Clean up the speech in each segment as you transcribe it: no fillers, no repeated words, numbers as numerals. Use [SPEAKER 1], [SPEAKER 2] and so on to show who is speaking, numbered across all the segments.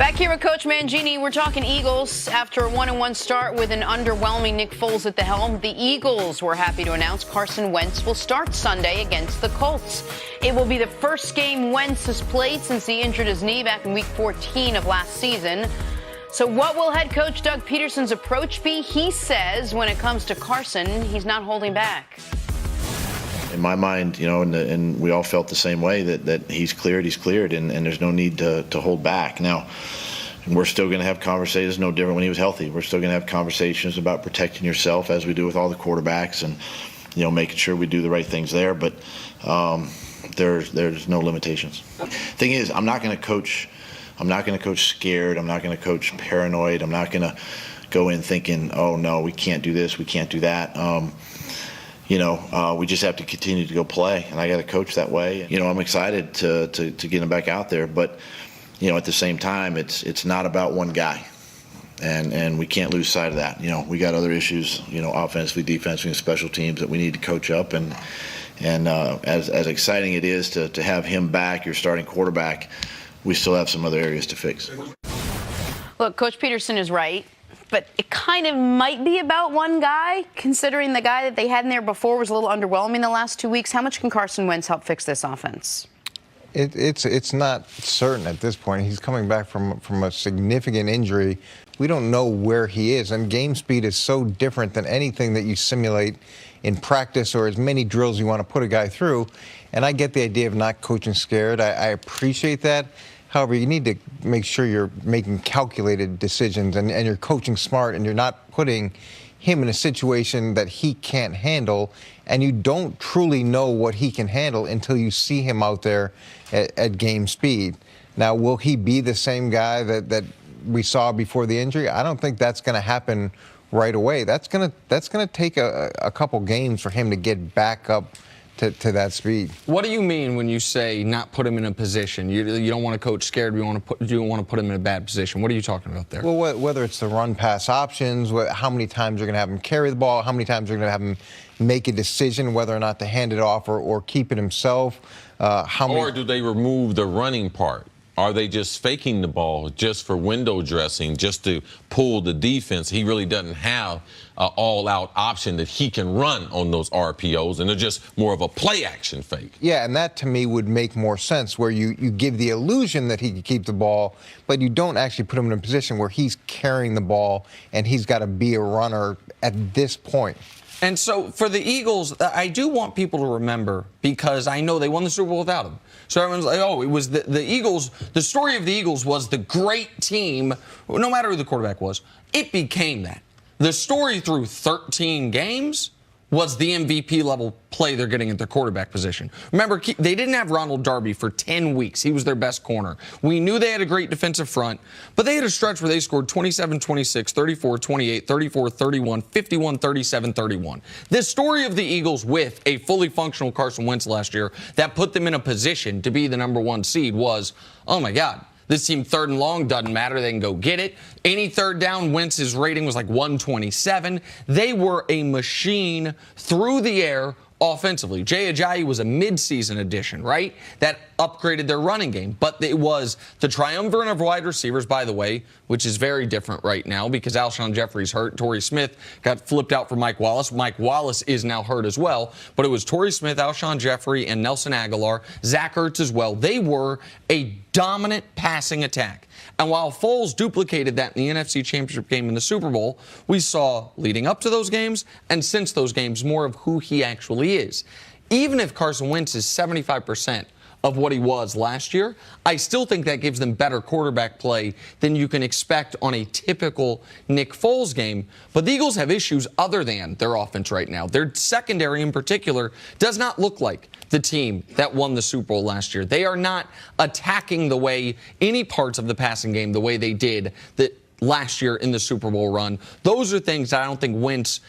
[SPEAKER 1] Back here with Coach Mangini, we're talking Eagles. After a 1-1 start with an underwhelming Nick Foles at the helm, the Eagles were happy to announce Carson Wentz will start Sunday against the Colts. It will be the first game Wentz has played since he injured his knee back in Week 14 of last season. So what will head coach Doug Pederson's approach be? He says when it comes to Carson, he's not holding back.
[SPEAKER 2] In my mind, you know, and we all felt the same way that he's cleared, and there's no need to hold back. Now, we're still going to have conversations, no different when he was healthy. We're still going to have conversations about protecting yourself as we do with all the quarterbacks, and you know, making sure we do the right things there. But there's no limitations. Thing is, I'm not going to coach scared. I'm not going to coach paranoid. I'm not going to go in thinking, oh no, we can't do this, we can't do that. You know, we just have to continue to go play, and I got to coach that way. You know, I'm excited to get him back out there, but you know, at the same time, it's not about one guy, and we can't lose sight of that. You know, we got other issues, you know, offensively, defensively, and special teams that we need to coach up, and as exciting it is to have him back, your starting quarterback, we still have some other areas to fix.
[SPEAKER 1] Look, Coach Pederson is right. But it kind of might be about one guy, considering the guy that they had in there before was a little underwhelming the last 2 weeks. How much can Carson Wentz help fix this offense?
[SPEAKER 3] It's not certain at this point. He's coming back from a significant injury. We don't know where he is, and game speed is so different than anything that you simulate in practice or as many drills you want to put a guy through. And I get the idea of not coaching scared. I appreciate that. However, you need to make sure you're making calculated decisions and you're coaching smart, and you're not putting him in a situation that he can't handle, and you don't truly know what he can handle until you see him out there at game speed. Now, will he be the same guy that we saw before the injury? I don't think that's going to happen right away. That's going to take a couple games for him to get back up to that speed.
[SPEAKER 4] What do you mean when you say not put him in a position? You don't want to coach scared. You don't want to put him in a bad position. What are you talking about there?
[SPEAKER 3] Well, whether it's the run-pass options, how many times you're going to have him carry the ball, how many times you're going to have him make a decision whether or not to hand it off or keep it himself.
[SPEAKER 5] Or do they remove the running part? Are they just faking the ball just for window dressing, just to pull the defense? He really doesn't have an all-out option that he can run on those RPOs, and they're just more of a play-action fake.
[SPEAKER 3] Yeah, and that to me would make more sense, where you give the illusion that he can keep the ball, but you don't actually put him in a position where he's carrying the ball and he's got to be a runner at this point.
[SPEAKER 4] And so for the Eagles, I do want people to remember, because I know they won the Super Bowl without him. So everyone's like, oh, it was the Eagles. The story of the Eagles was the great team, no matter who the quarterback was. It became that. The story through 13 games was the MVP level play they're getting at their quarterback position. Remember, they didn't have Ronald Darby for 10 weeks. He was their best corner. We knew they had a great defensive front, but they had a stretch where they scored 27-26, 34-28, 34-31, 51-37, 31. This story of the Eagles with a fully functional Carson Wentz last year that put them in a position to be the #1 seed was, oh my God, this team third and long, doesn't matter, they can go get it. Any third down, Wentz's rating was like 127. They were a machine through the air offensively. Jay Ajayi was a midseason addition, right? That upgraded their running game. But it was the triumvirate of wide receivers, by the way, which is very different right now because Alshon Jeffrey's hurt. Torrey Smith got flipped out for Mike Wallace. Mike Wallace is now hurt as well. But it was Torrey Smith, Alshon Jeffrey, and Nelson Aguilar, Zach Ertz as well. They were a dominant passing attack. And while Foles duplicated that in the NFC Championship game in the Super Bowl, we saw leading up to those games and since those games more of who he actually is. Even if Carson Wentz is 75% of what he was last year, I still think that gives them better quarterback play than you can expect on a typical Nick Foles game. But the Eagles have issues other than their offense right now. Their secondary in particular does not look like the team that won the Super Bowl last year. They are not attacking the way any parts of the passing game the way they did last year in the Super Bowl run. Those are things that I don't think Wentz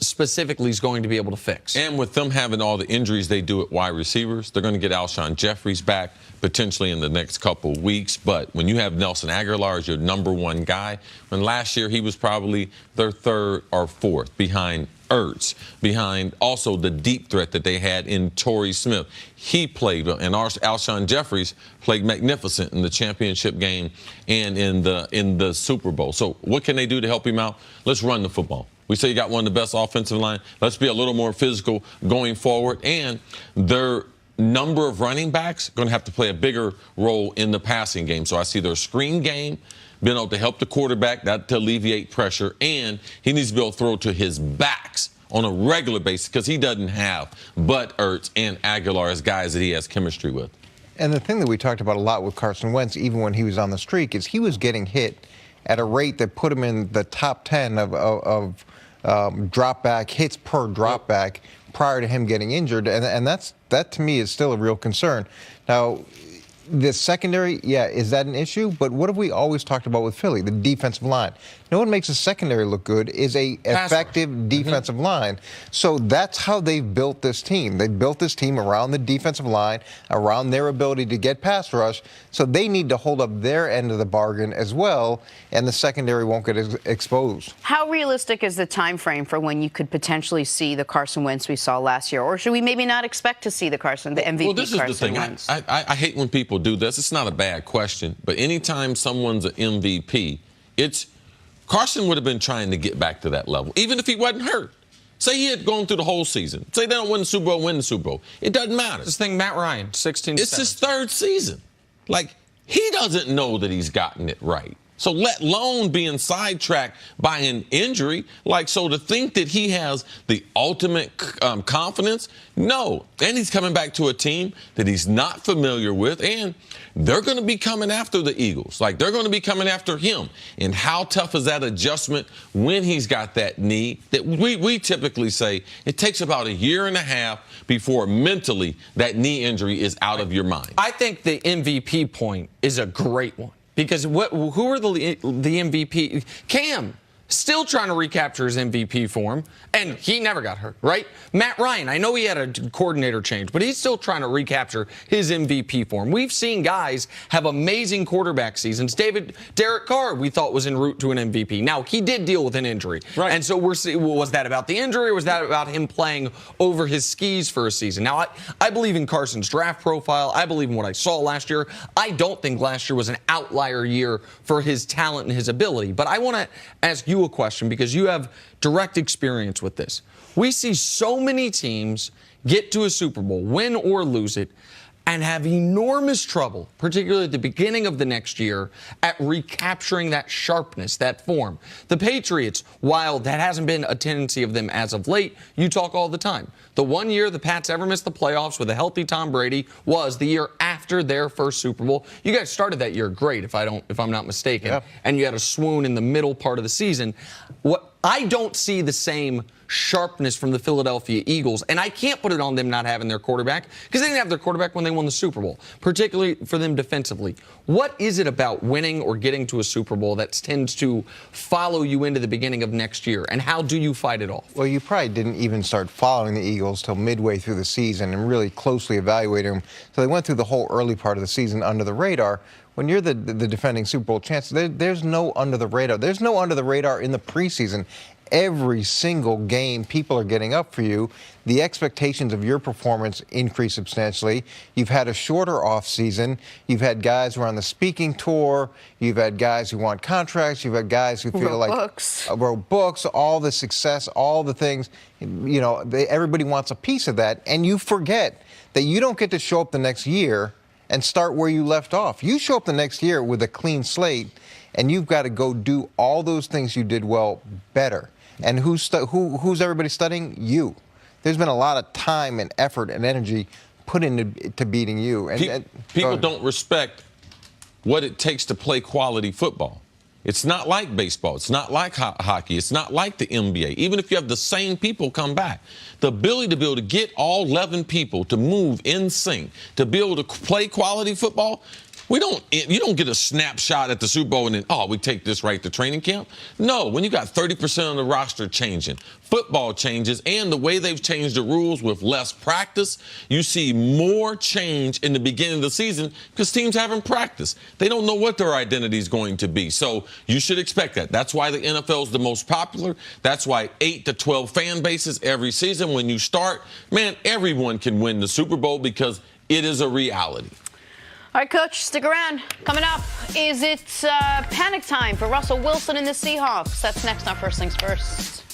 [SPEAKER 4] specifically is going to be able to fix.
[SPEAKER 5] And with them having all the injuries they do at wide receivers, they're going to get Alshon Jeffries back potentially in the next couple of weeks. But when you have Nelson Aguilar as your #1 guy, when last year he was probably their third or fourth behind Ertz, behind also the deep threat that they had in Torrey Smith. He played well, and Alshon Jeffries played magnificent in the championship game and in the Super Bowl. So what can they do to help him out? Let's run the football. We say you got one of the best offensive line. Let's be a little more physical going forward. And their number of running backs going to have to play a bigger role in the passing game. So I see their screen game being able to help the quarterback, that to alleviate pressure, and he needs to be able to throw to his backs on a regular basis because he doesn't have but Ertz and Aguilar as guys that he has chemistry with.
[SPEAKER 3] And the thing that we talked about a lot with Carson Wentz, even when he was on the streak, is he was getting hit at a rate that put him in the top 10 of drop back hits per drop back prior to him getting injured, and that to me is still a real concern. Now, the secondary, yeah, is that an issue? But what have we always talked about with Philly? The defensive line. You know what makes the secondary look good is a effective defensive line. So that's how they've built this team. They've built this team around the defensive line, around their ability to get pass rush. So they need to hold up their end of the bargain as well, and the secondary won't get exposed. How
[SPEAKER 1] realistic is the time frame for when you could potentially see the Carson Wentz we saw last year? Or should we maybe not expect to see the MVP Carson Wentz?
[SPEAKER 5] Well, this is the thing. I hate when people do this. It's not a bad question, but anytime someone's an MVP, Carson would have been trying to get back to that level, even if he wasn't hurt. Say he had gone through the whole season. Say they don't win the Super Bowl, win the Super Bowl. It doesn't matter.
[SPEAKER 4] This thing, Matt Ryan, 16.
[SPEAKER 5] It's his third season. Like, he doesn't know that he's gotten it right. So let alone being sidetracked by an injury. Like, so to think that he has the ultimate confidence, no. And he's coming back to a team that he's not familiar with, and they're going to be coming after the Eagles. Like, they're going to be coming after him. And how tough is that adjustment when he's got that knee? That we typically say it takes about a year and a half before mentally that knee injury is out of your mind.
[SPEAKER 4] I think the MVP point is a great one. Because who are the MVP? Cam, still trying to recapture his MVP form, and he never got hurt, right? Matt Ryan, I know he had a coordinator change, but he's still trying to recapture his MVP form. We've seen guys have amazing quarterback seasons. Derek Carr, we thought was en route to an MVP. Now, he did deal with an injury. Right. And so was that about the injury, or was that about him playing over his skis for a season? Now, I believe in Carson's draft profile. I believe in what I saw last year. I don't think last year was an outlier year for his talent and his ability. But I want to ask you a question because you have direct experience with this. We see so many teams get to a Super Bowl, win or lose it, and have enormous trouble, particularly at the beginning of the next year, at recapturing that sharpness, that form. The Patriots, while that hasn't been a tendency of them as of late, you talk all the time. The one year the Pats ever missed the playoffs with a healthy Tom Brady was the year after their first Super Bowl. You guys started that year great, if I'm not mistaken, yeah. And you had a swoon in the middle part of the season. I don't see the same sharpness from the Philadelphia Eagles, and I can't put it on them not having their quarterback because they didn't have their quarterback when they won the Super Bowl, particularly for them defensively. What is it about winning or getting to a Super Bowl that tends to follow you into the beginning of next year, and how do you fight it off?
[SPEAKER 3] Well, you probably didn't even start following the Eagles till midway through the season and really closely evaluating them. So they went through the whole early part of the season under the radar. When you're the defending Super Bowl champs, there's no under the radar. There's no under the radar in the preseason. Every single game, people are getting up for you. The expectations of your performance increase substantially. You've had a shorter offseason. You've had guys who are on the speaking tour. You've had guys who want contracts. You've had guys who feel like wrote books, all the success, all the things. You know, everybody wants a piece of that, and you forget that you don't get to show up the next year and start where you left off. You show up the next year with a clean slate, and you've got to go do all those things you did well better. And who's everybody studying? You. There's been a lot of time and effort and energy put into beating you. And
[SPEAKER 5] people don't respect what it takes to play quality football. It's not like baseball. It's not like hockey. It's not like the NBA. Even if you have the same people come back, the ability to be able to get all 11 people to move in sync, to be able to play quality football, You don't get a snapshot at the Super Bowl and then, we take this right to training camp. No, when you got 30% of the roster changing, football changes, and the way they've changed the rules with less practice, you see more change in the beginning of the season because teams haven't practiced. They don't know what their identity is going to be. So you should expect that. That's why the NFL is the most popular. That's why 8 to 12 fan bases every season. When you start, man, everyone can win the Super Bowl because it is a reality.
[SPEAKER 1] All right, Coach, stick around. Coming up, is it panic time for Russell Wilson and the Seahawks? That's next on First Things First.